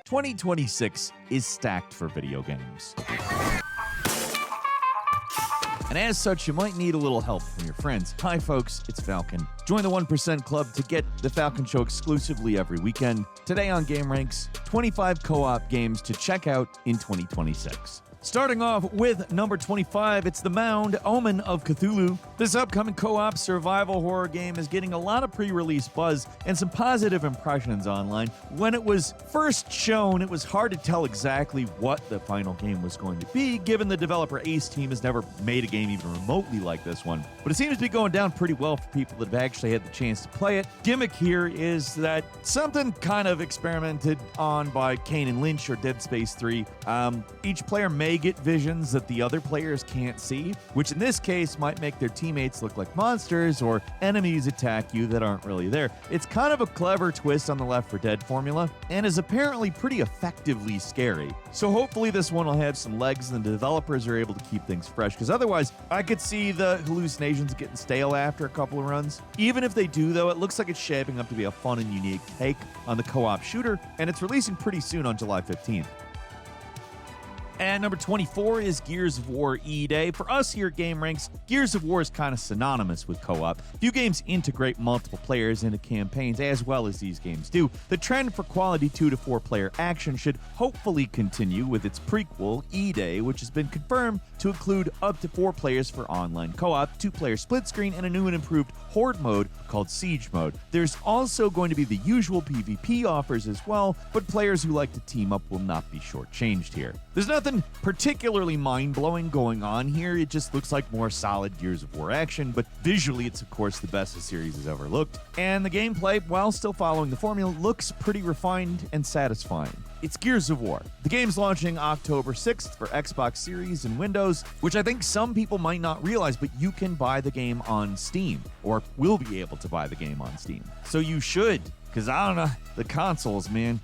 2026 is stacked for video games. And as such, you might need a little help from your friends. Hi folks, it's Falcon. Join the 1% Club to get the Falcon Show exclusively every weekend. Today on Game Ranks, 25 co-op games to check out in 2026. Starting off with number 25, it's the Mound, Omen of Cthulhu. This upcoming co-op survival horror game is getting a lot of pre-release buzz and some positive impressions online. When it was first shown, it was hard to tell exactly what the final game was going to be, given the developer Ace team has never made a game even remotely like this one. But it seems to be going down pretty well for people that have actually had the chance to play it. Gimmick here is that something kind of experimented on by Kane and Lynch or Dead Space 3. Each player may get visions that the other players can't see, which in this case might make their teammates look like monsters or enemies attack you that aren't really there. It's kind of a clever twist on the Left 4 Dead formula and is apparently pretty effectively scary. So hopefully this one will have some legs and the developers are able to keep things fresh, because otherwise I could see the hallucinations getting stale after a couple of runs. Even if they do though, it looks like it's shaping up to be a fun and unique take on the co-op shooter, and it's releasing pretty soon on July 15th. And number 24 is Gears of War E-Day. For us here at Game Ranks, Gears of War is kind of synonymous with co-op. Few games integrate multiple players into campaigns as well as these games do. The trend for quality 2 to 4 player action should hopefully continue with its prequel, E-Day, which has been confirmed to include up to 4 players for online co-op, 2-player split screen, and a new and improved Horde mode called Siege mode. There's also going to be the usual PvP offers as well, but players who like to team up will not be shortchanged here. There's nothing particularly mind-blowing going on here. It just looks like more solid Gears of War action, but visually it's of course the best the series has ever looked. And the gameplay, while still following the formula, looks pretty refined and satisfying. It's Gears of War. The game's launching October 6th for Xbox Series and Windows, which I think some people might not realize, but you can buy the game on Steam, or will be able to buy the game on Steam. So you should, because I don't know, the consoles, man.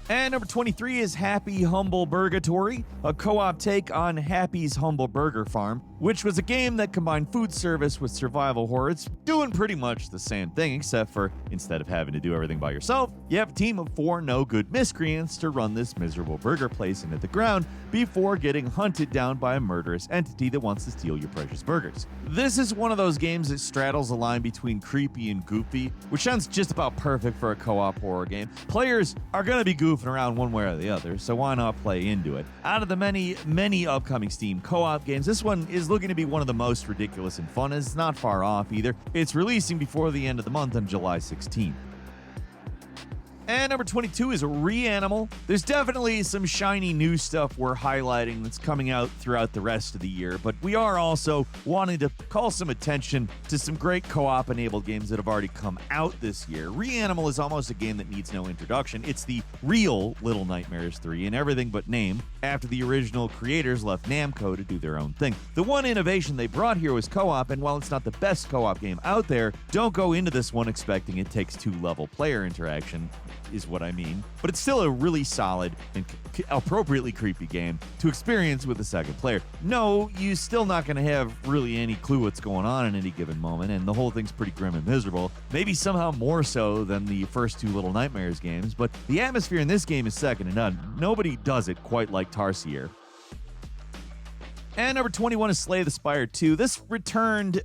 And number 23 is Happy Humble Burgatory, a co-op take on Happy's Humble Burger Farm, which was a game that combined food service with survival horror. It's doing pretty much the same thing, except for instead of having to do everything by yourself, you have a team of 4 no-good miscreants to run this miserable burger place into the ground before getting hunted down by a murderous entity that wants to steal your precious burgers. This is one of those games that straddles a line between creepy and goofy, which sounds just about perfect for a co-op horror game. Players are going to be goofing around one way or the other, so why not play into it? Out of the many upcoming Steam co-op games, this one is looking to be one of the most ridiculous and fun. It's not far off either. It's releasing before the end of the month on July 16th. And number 22 is Reanimal. There's definitely some shiny new stuff we're highlighting that's coming out throughout the rest of the year, but we are also wanting to call some attention to some great co-op enabled games that have already come out this year. Reanimal is almost a game that needs no introduction. It's the real Little Nightmares 3 in everything but name, after the original creators left Namco to do their own thing. The one innovation they brought here was co-op, and while it's not the best co-op game out there, don't go into this one expecting it takes 2-level player interaction, is what I mean. But it's still a really solid and appropriately creepy game to experience with a second player. No, you're still not going to have really any clue what's going on in any given moment, and the whole thing's pretty grim and miserable. Maybe somehow more so than the first 2 Little Nightmares games, but the atmosphere in this game is second to none. Nobody does it quite like Tarsier. And number 21 is Slay the Spire 2. This returned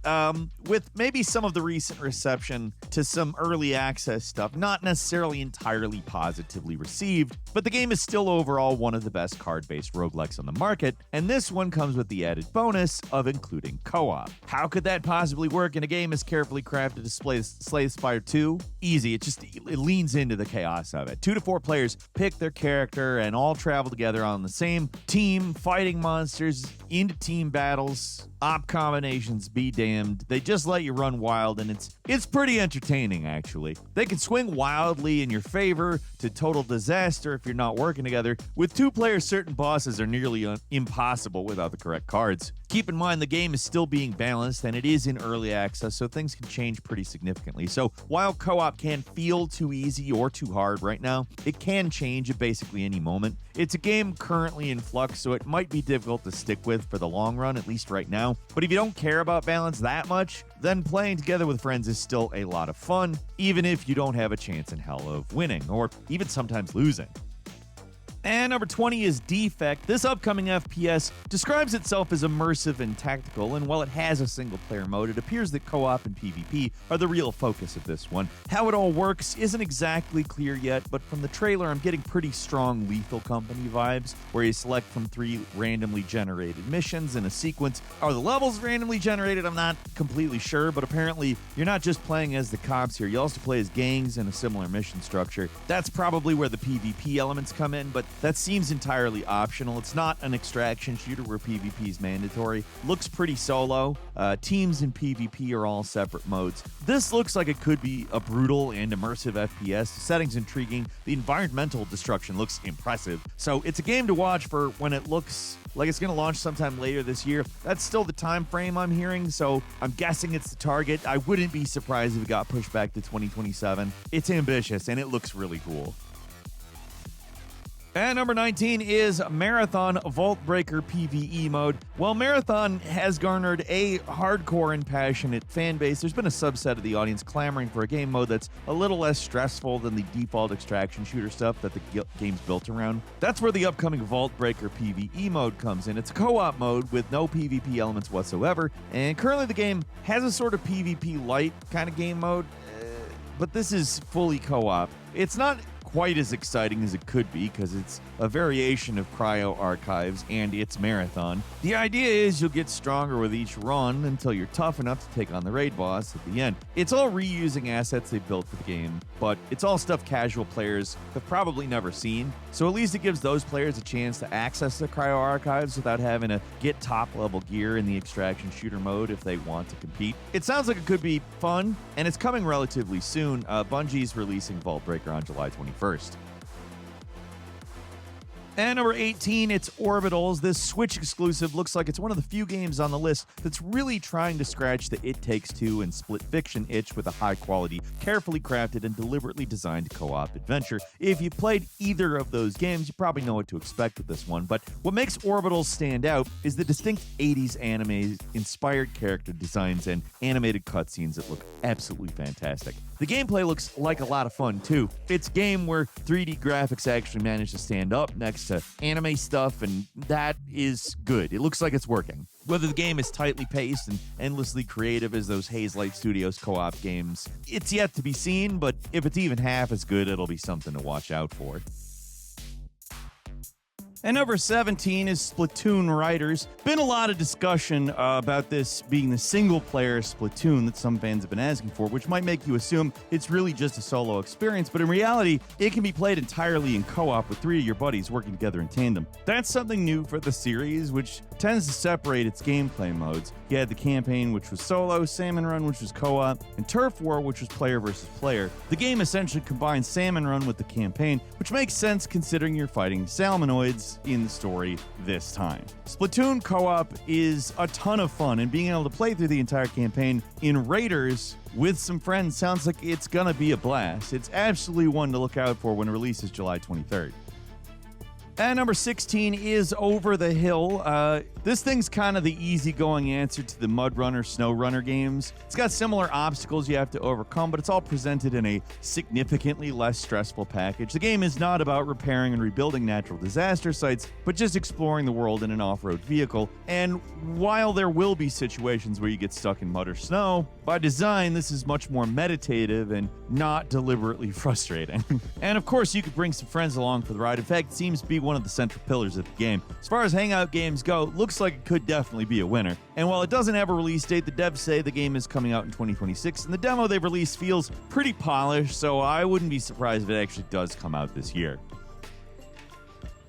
with maybe some of the recent reception to some early access stuff, not necessarily entirely positively received, but the game is still overall one of the best card-based roguelikes on the market, and this one comes with the added bonus of including co-op. How could that possibly work in a game as carefully crafted as Slay the Spire 2? Easy, it leans into the chaos of it. 2 to 4 players pick their character and all travel together on the same team, fighting monsters, into team battles, op combinations be damned. They just let you run wild, and it's pretty entertaining, actually. They can swing wildly in your favor to total disaster if you're not working together. With 2 players, certain bosses are nearly impossible without the correct cards. Keep in mind the game is still being balanced, and it is in early access, so things can change pretty significantly. So while co-op can feel too easy or too hard right now, it can change at basically any moment. It's a game currently in flux, so it might be difficult to stick with for the long run, at least right now. But if you don't care about balance that much, then playing together with friends is still a lot of fun, even if you don't have a chance in hell of winning, or even sometimes losing. And number 20 is DEFECT. This upcoming FPS describes itself as immersive and tactical, and while it has a single-player mode, it appears that co-op and PvP are the real focus of this one. How it all works isn't exactly clear yet, but from the trailer, I'm getting pretty strong Lethal Company vibes, where you select from 3 randomly generated missions in a sequence. Are the levels randomly generated? I'm not completely sure, but apparently you're not just playing as the cops here. You also play as gangs in a similar mission structure. That's probably where the PvP elements come in, but that seems entirely optional. It's not an extraction shooter where PvP is mandatory. Looks pretty solo. Teams in PvP are all separate modes. This looks like it could be a brutal and immersive FPS. The setting's intriguing. The environmental destruction looks impressive. So it's a game to watch for when it looks like it's going to launch sometime later this year. That's still the time frame I'm hearing, so I'm guessing it's the target. I wouldn't be surprised if it got pushed back to 2027. It's ambitious, and it looks really cool. And number 19 is Marathon Vault Breaker PvE mode. While Marathon has garnered a hardcore and passionate fan base, there's been a subset of the audience clamoring for a game mode that's a little less stressful than the default extraction shooter stuff that the game's built around. That's where the upcoming Vault Breaker PvE mode comes in. It's a co-op mode with no PvP elements whatsoever, and currently the game has a sort of PvP light kind of game mode, but this is fully co-op. It's not quite as exciting as it could be because it's a variation of Cryo Archives and it's Marathon. The idea is you'll get stronger with each run until you're tough enough to take on the raid boss at the end. It's all reusing assets they built for the game, but it's all stuff casual players have probably never seen, so at least it gives those players a chance to access the Cryo Archives without having to get top-level gear in the extraction shooter mode if they want to compete. It sounds like it could be fun, and it's coming relatively soon. Bungie's releasing Vault Breaker on July 21st. And number 18, it's Orbitals. This Switch exclusive looks like it's one of the few games on the list that's really trying to scratch the It Takes Two and Split Fiction itch with a high-quality, carefully crafted, and deliberately designed co-op adventure. If you've played either of those games, you probably know what to expect with this one, but what makes Orbitals stand out is the distinct 80s anime-inspired character designs and animated cutscenes that look absolutely fantastic. The gameplay looks like a lot of fun, too. It's a game where 3D graphics actually manage to stand up next to anime stuff, and that is good. It looks like it's working. Whether the game is tightly paced and endlessly creative as those Hazelight Studios co-op games, it's yet to be seen, but if it's even half as good, it'll be something to watch out for. And number 17 is Splatoon Raiders. Been a lot of discussion about this being the single-player Splatoon that some fans have been asking for, which might make you assume it's really just a solo experience, but in reality, it can be played entirely in co-op with 3 of your buddies working together in tandem. That's something new for the series, which tends to separate its gameplay modes. You had the campaign, which was solo, Salmon Run, which was co-op, and Turf War, which was player versus player. The game essentially combines Salmon Run with the campaign, which makes sense considering you're fighting salmonoids in the story this time. Splatoon co-op is a ton of fun, and being able to play through the entire campaign in Raiders with some friends sounds like it's gonna be a blast. It's absolutely one to look out for when it releases July 23rd. And number 16 is Over the Hill. This thing's kind of the easygoing answer to the Mud Runner, Snow Runner games. It's got similar obstacles you have to overcome, but it's all presented in a significantly less stressful package. The game is not about repairing and rebuilding natural disaster sites, but just exploring the world in an off-road vehicle. And while there will be situations where you get stuck in mud or snow, by design, this is much more meditative and not deliberately frustrating. And of course, you could bring some friends along for the ride. In fact, it seems to be one of the central pillars of the game. As far as hangout games go, it looks like it could definitely be a winner. And while it doesn't have a release date, the devs say the game is coming out in 2026, and the demo they've released feels pretty polished, so I wouldn't be surprised if it actually does come out this year.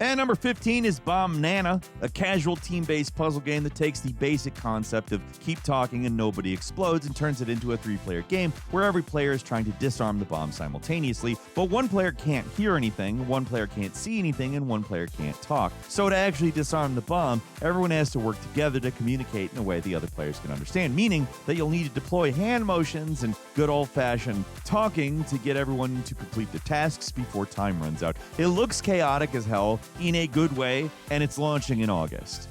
And number 15 is Bombanana, a casual team-based puzzle game that takes the basic concept of keep talking and nobody explodes and turns it into a 3-player game where every player is trying to disarm the bomb simultaneously, but one player can't hear anything, one player can't see anything, and one player can't talk. So to actually disarm the bomb, everyone has to work together to communicate in a way the other players can understand, meaning that you'll need to deploy hand motions and good old-fashioned talking to get everyone to complete the tasks before time runs out. It looks chaotic as hell, in a good way, and it's launching in August.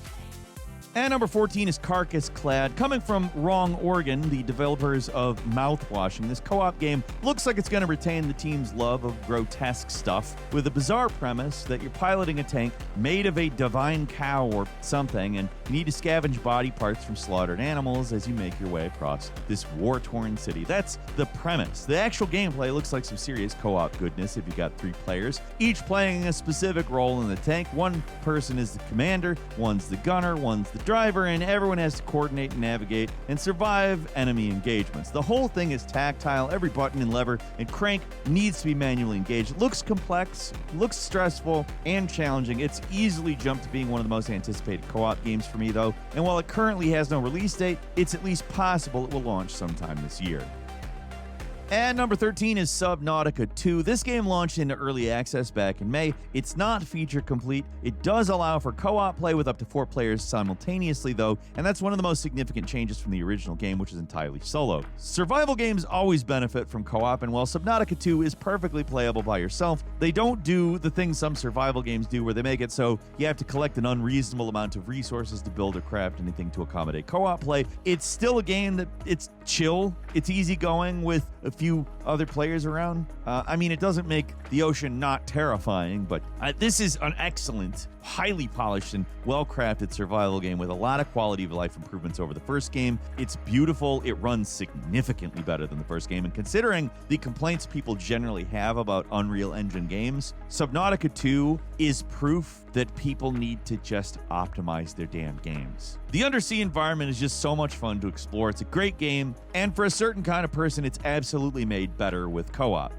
And number 14 is Carcass Clad. Coming from Wrong Oregon, the developers of Mouthwashing, this co-op game looks like it's going to retain the team's love of grotesque stuff with a bizarre premise that you're piloting a tank made of a divine cow or something, and you need to scavenge body parts from slaughtered animals as you make your way across this war-torn city. That's the premise. The actual gameplay looks like some serious co-op goodness if you got 3 players, each playing a specific role in the tank. One person is the commander, one's the gunner, one's the driver, and everyone has to coordinate and navigate and survive enemy engagements. The whole thing is tactile. Every button and lever and crank needs to be manually engaged. It looks complex, looks stressful, and challenging. It's easily jumped to being one of the most anticipated co-op games for me, though, and while it currently has no release date, it's at least possible it will launch sometime this year. And number 13 is Subnautica 2. This game launched into early access back in May. It's not feature complete. It does allow for co-op play with up to 4 players simultaneously, though, and that's one of the most significant changes from the original game, which is entirely solo. Survival games always benefit from co-op, and while Subnautica 2 is perfectly playable by yourself, they don't do the things some survival games do where they make it so you have to collect an unreasonable amount of resources to build or craft anything to accommodate co-op play. It's still a game that it's chill, it's easygoing with a few other players around. I mean, it doesn't make the ocean not terrifying, but this is an excellent, highly polished, and well-crafted survival game with a lot of quality of life improvements over the first game. It's beautiful. It runs significantly better than the first game, and considering the complaints people generally have about Unreal Engine games, Subnautica 2 is proof that people need to just optimize their damn games. The undersea environment is just so much fun to explore. It's a great game, and for a certain kind of person, it's absolutely made better with co-op.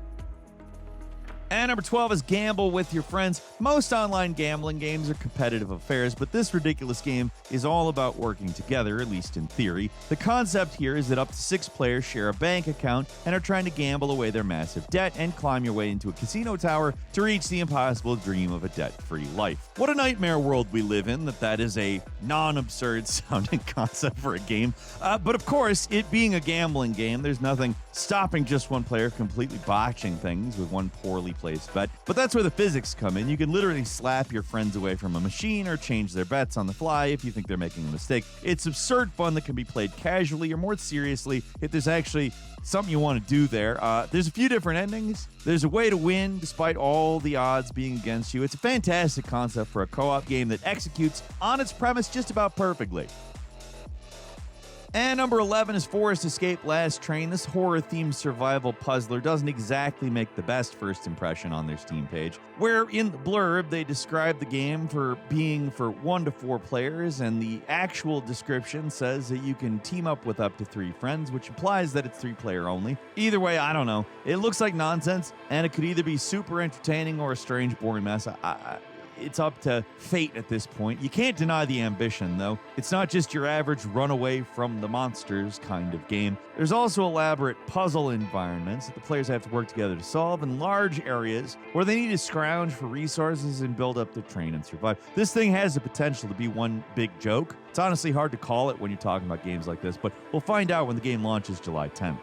And number 12 is Gamble with Your Friends. Most online gambling games are competitive affairs, but this ridiculous game is all about working together, at least in theory. The concept here is that up to 6 players share a bank account and are trying to gamble away their massive debt and climb your way into a casino tower to reach the impossible dream of a debt-free life. What a nightmare world we live in that is a non-absurd sounding concept for a game. But of course, it being a gambling game, there's nothing stopping just one player completely botching things with one poorly placed bet. But that's where the physics come in. You can literally slap your friends away from a machine or change their bets on the fly if you think they're making a mistake. It's absurd fun that can be played casually or more seriously if there's actually something you want to do there. There's a few different endings. There's a way to win despite all the odds being against you. It's a fantastic concept for a co-op game that executes on its premise just about perfectly. And number 11 is Forest Escape Last Train. This horror-themed survival puzzler doesn't exactly make the best first impression on their Steam page, where in the blurb they describe the game for being for 1 to 4 players, and the actual description says that you can team up with up to 3 friends, which implies that it's 3-player only. Either way, I don't know. It looks like nonsense, and it could either be super entertaining or a strange, boring mess. It's up to fate at this point. You can't deny the ambition, though. It's not just your average run away from the monsters kind of game. There's also elaborate puzzle environments that the players have to work together to solve, and large areas where they need to scrounge for resources and build up their train and survive. This thing has the potential to be one big joke. It's honestly hard to call it when you're talking about games like this, but we'll find out when the game launches July 10th.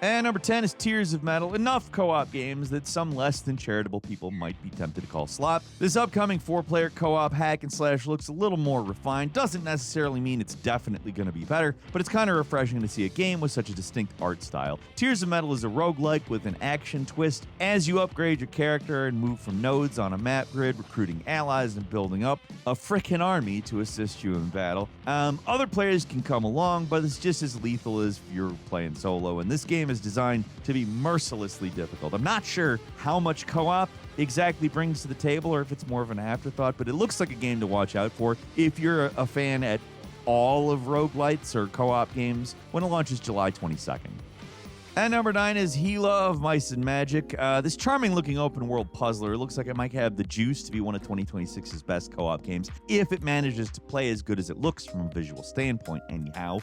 And number 10 is Tears of Metal. Enough co-op games that some less than charitable people might be tempted to call slop. This upcoming 4-player co-op hack and slash looks a little more refined. Doesn't necessarily mean it's definitely going to be better, but it's kind of refreshing to see a game with such a distinct art style. Tears of Metal is a roguelike with an action twist as you upgrade your character and move from nodes on a map grid, recruiting allies and building up a frickin' army to assist you in battle. Other players can come along, but it's just as lethal as if you're playing solo, and this game is designed to be mercilessly difficult. I'm not sure how much co-op exactly brings to the table or if it's more of an afterthought, but it looks like a game to watch out for if you're a fan at all of roguelites or co-op games when it launches July 22nd. And number 9 is Hela of Mice and Magic. This charming-looking open-world puzzler looks like it might have the juice to be one of 2026's best co-op games if it manages to play as good as it looks from a visual standpoint, anyhow.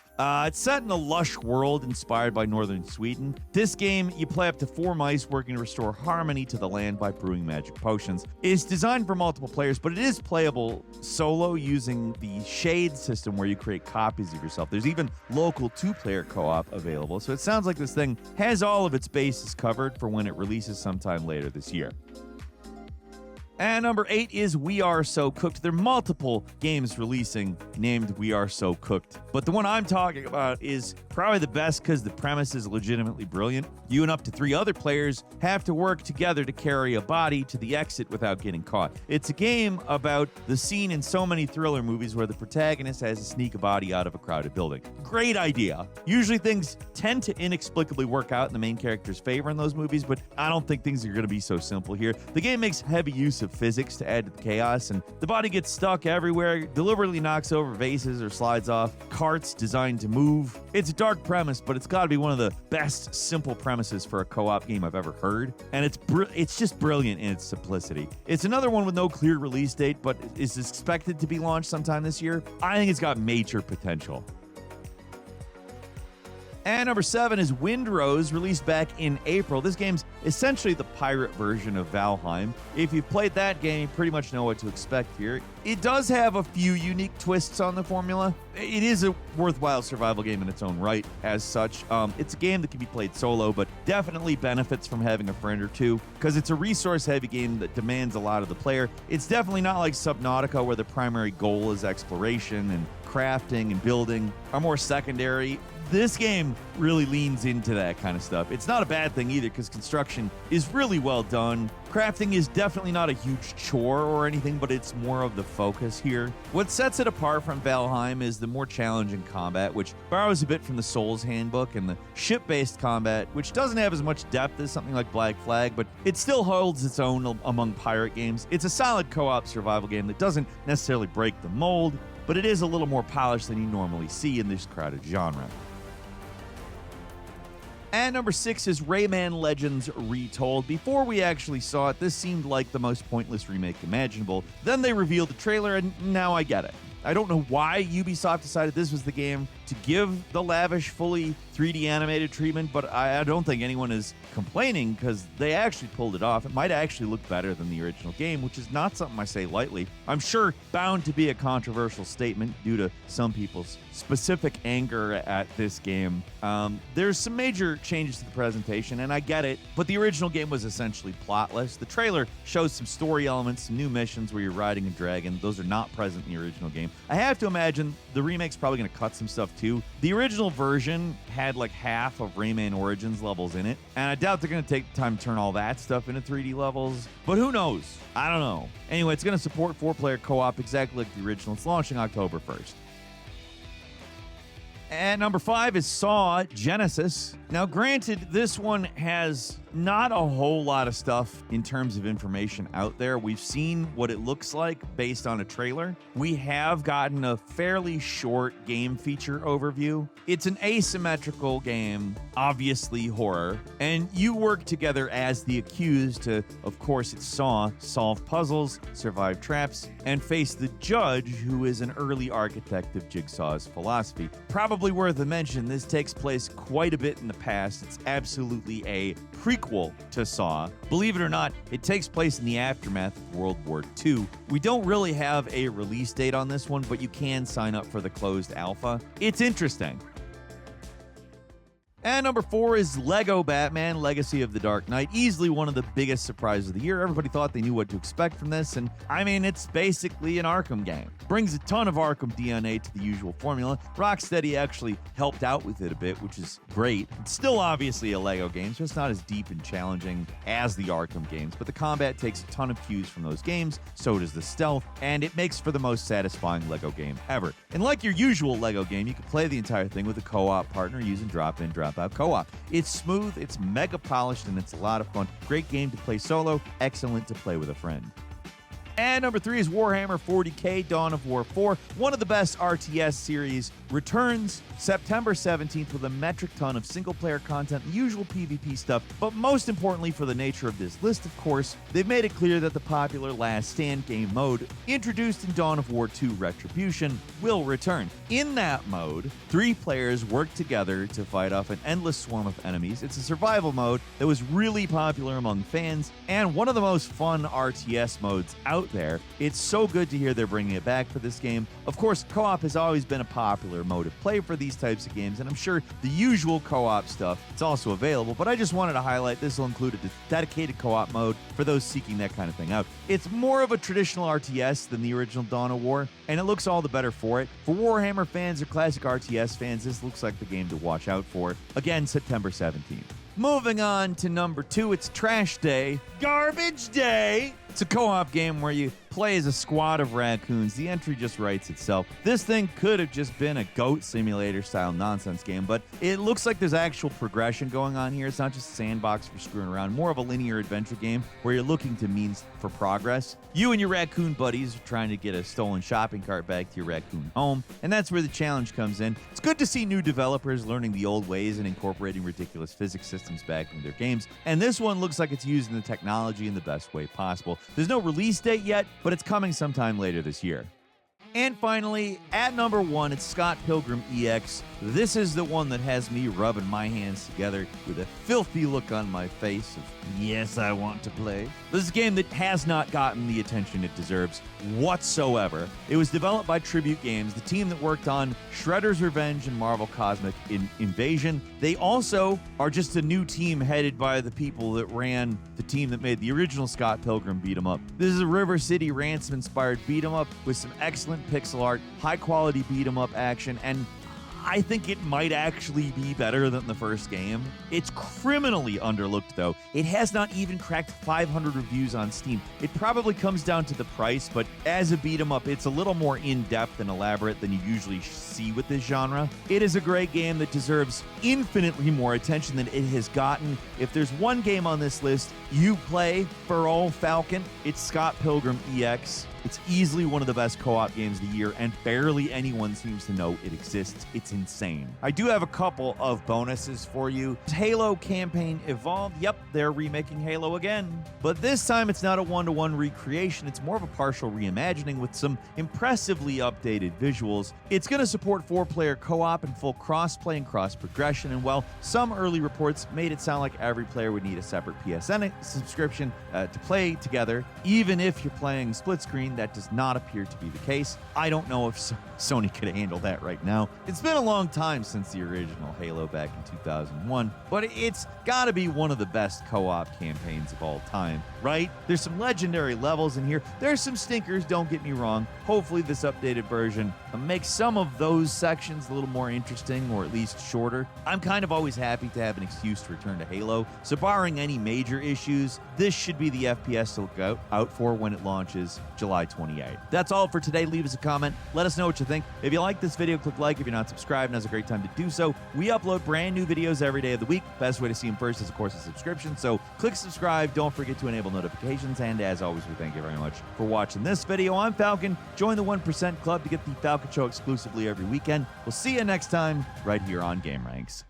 It's set in a lush world inspired by northern Sweden. This game, you play up to 4 mice working to restore harmony to the land by brewing magic potions. It's designed for multiple players, but it is playable solo using the Shade system where you create copies of yourself. There's even local 2-player co-op available, so it sounds like this thing has all of its bases covered for when it releases sometime later this year. And number 8 is We Are So Cooked. There are multiple games releasing named We Are So Cooked, but the one I'm talking about is probably the best because the premise is legitimately brilliant. You and up to 3 other players have to work together to carry a body to the exit without getting caught. It's a game about the scene in so many thriller movies where the protagonist has to sneak a body out of a crowded building. Great idea. Usually things tend to inexplicably work out in the main character's favor in those movies, but I don't think things are going to be so simple here. The game makes heavy use of physics to add to the chaos, and the body gets stuck everywhere, deliberately knocks over vases or slides off carts designed to move. It's a dark premise, but it's got to be one of the best simple premises for a co-op game I've ever heard, and it's just brilliant in its simplicity. It's another one with no clear release date, but is expected to be launched sometime this year. I think it's got major potential. And number 7 is Windrose, released back in April. This game's essentially the pirate version of Valheim. If you've played that game, you pretty much know what to expect here. It does have a few unique twists on the formula. It is a worthwhile survival game in its own right, as such. It's a game that can be played solo, but definitely benefits from having a friend or two, because it's a resource-heavy game that demands a lot of the player. It's definitely not like Subnautica, where the primary goal is exploration and crafting and building are more secondary. This game really leans into that kind of stuff. It's not a bad thing either, because construction is really well done. Crafting is definitely not a huge chore or anything, but it's more of the focus here. What sets it apart from Valheim is the more challenging combat, which borrows a bit from the Souls handbook, and the ship-based combat, which doesn't have as much depth as something like Black Flag, but it still holds its own among pirate games. It's a solid co-op survival game that doesn't necessarily break the mold, but it is a little more polished than you normally see in this crowded genre. And number 6 is Rayman Legends Retold. Before we actually saw it, this seemed like the most pointless remake imaginable. Then they revealed the trailer, and now I get it. I don't know why Ubisoft decided this was the game to give the lavish, fully 3D animated treatment, but I don't think anyone is complaining because they actually pulled it off. It might actually look better than the original game, which is not something I say lightly. I'm sure bound to be a controversial statement due to some people's specific anger at this game. There's some major changes to the presentation, and I get it, but the original game was essentially plotless. The trailer shows some story elements, some new missions where you're riding a dragon. Those are not present in the original game. I have to imagine the remake's probably going to cut some stuff too. The original version had like half of Rayman Origins levels in it, and I doubt they're going to take the time to turn all that stuff into 3D levels, but who knows? I don't know. Anyway, it's going to support 4-player co-op exactly like the original. It's launching October 1st. And number 5 is Saw Genesis. Now, granted, this one has not a whole lot of stuff in terms of information out there. We've seen what it looks like based on a trailer. We have gotten a fairly short game feature overview. It's an asymmetrical game, obviously horror, and you work together as the accused to, of course it's Saw, solve puzzles, survive traps, and face the judge, who is an early architect of Jigsaw's philosophy. Probably worth a mention, this takes place quite a bit in the past. It's absolutely a prequel to Saw. Believe it or not, it takes place in the aftermath of World War II. We don't really have a release date on this one, but you can sign up for the closed alpha. It's interesting. And number 4 is Lego Batman Legacy of the Dark Knight. Easily one of the biggest surprises of the year. Everybody thought they knew what to expect from this, and I mean, it's basically an Arkham game. Brings a ton of Arkham DNA to the usual formula. Rocksteady actually helped out with it a bit, which is great. It's still obviously a Lego game, so it's not as deep and challenging as the Arkham games, but the combat takes a ton of cues from those games, so does the stealth, and it makes for the most satisfying Lego game ever. And like your usual Lego game, you can play the entire thing with a co-op partner using drop-in, drop-out co-op. It's smooth, it's mega polished, and it's a lot of fun. Great game to play solo, excellent to play with a friend. And number 3 is Warhammer 40k Dawn of War 4. One of the best RTS series returns September 17th with a metric ton of single-player content, the usual PvP stuff, but most importantly for the nature of this list, of course, they've made it clear that the popular Last Stand game mode, introduced in Dawn of War 2 Retribution, will return. In that mode, 3 players work together to fight off an endless swarm of enemies. It's a survival mode that was really popular among fans, and one of the most fun RTS modes out out there. It's so good to hear they're bringing it back for this game. Of course, co-op has always been a popular mode of play for these types of games, and I'm sure the usual co-op stuff is also available, but I just wanted to highlight this will include a dedicated co-op mode for those seeking that kind of thing out. It's more of a traditional RTS than the original Dawn of War, and it looks all the better for it. For Warhammer fans or classic RTS fans, this looks like the game to watch out for. Again, September 17th. Moving on to number 2, it's Trash Day. Garbage Day! It's a co-op game where you play as a squad of raccoons. The entry just writes itself. This thing could have just been a goat simulator style nonsense game, but it looks like there's actual progression going on here. It's not just a sandbox for screwing around, more of a linear adventure game where you're looking to means for progress. You and your raccoon buddies are trying to get a stolen shopping cart back to your raccoon home, and that's where the challenge comes in. It's good to see new developers learning the old ways and incorporating ridiculous physics systems back into their games, and this one looks like it's using the technology in the best way possible. There's no release date yet, but it's coming sometime later this year. And finally, at number 1, it's Scott Pilgrim EX. This is the one that has me rubbing my hands together with a filthy look on my face of, yes, I want to play. This is a game that has not gotten the attention it deserves whatsoever. It was developed by Tribute Games, the team that worked on Shredder's Revenge and Marvel Cosmic Invasion. They also are just a new team headed by the people that ran the team that made the original Scott Pilgrim beat-em-up. This is a River City Ransom-inspired beat-em-up with some excellent pixel art, high-quality beat-em-up action, and I think it might actually be better than the first game. It's criminally underlooked, though. It has not even cracked 500 reviews on Steam. It probably comes down to the price, but as a beat-em-up, it's a little more in-depth and elaborate than you usually see with this genre. It is a great game that deserves infinitely more attention than it has gotten. If there's one game on this list you play for old Falcon, it's Scott Pilgrim EX. It's easily one of the best co-op games of the year, and barely anyone seems to know it exists. It's insane. I do have a couple of bonuses for you. Halo Campaign Evolved. Yep, they're remaking Halo again. But this time it's not a one-to-one recreation. It's more of a partial reimagining with some impressively updated visuals. It's going to support 4-player co-op and full cross-play and cross-progression, and while some early reports made it sound like every player would need a separate PSN subscription to play together, even if you're playing split screen, that does not appear to be the case. I don't know if Sony could handle that right now. It's been a long time since the original Halo back in 2001, but it's got to be one of the best co-op campaigns of all time, right? There's some legendary levels in here. There's some stinkers, don't get me wrong. Hopefully this updated version makes some of those sections a little more interesting, or at least shorter. I'm kind of always happy to have an excuse to return to Halo, so barring any major issues, this should be the FPS to look out for when it launches July 28th. That's all for today. Leave us a comment. Let us know what you think. If you like this video, click like. If you're not subscribed, now's a great time to do so. We upload brand new videos every day of the week. Best way to see them first is, of course, a subscription. So click subscribe. Don't forget to enable notifications. And as always, we thank you very much for watching this video. I'm Falcon. Join the 1% Club to get the Falcon Show exclusively every weekend. We'll see you next time right here on Game Ranks.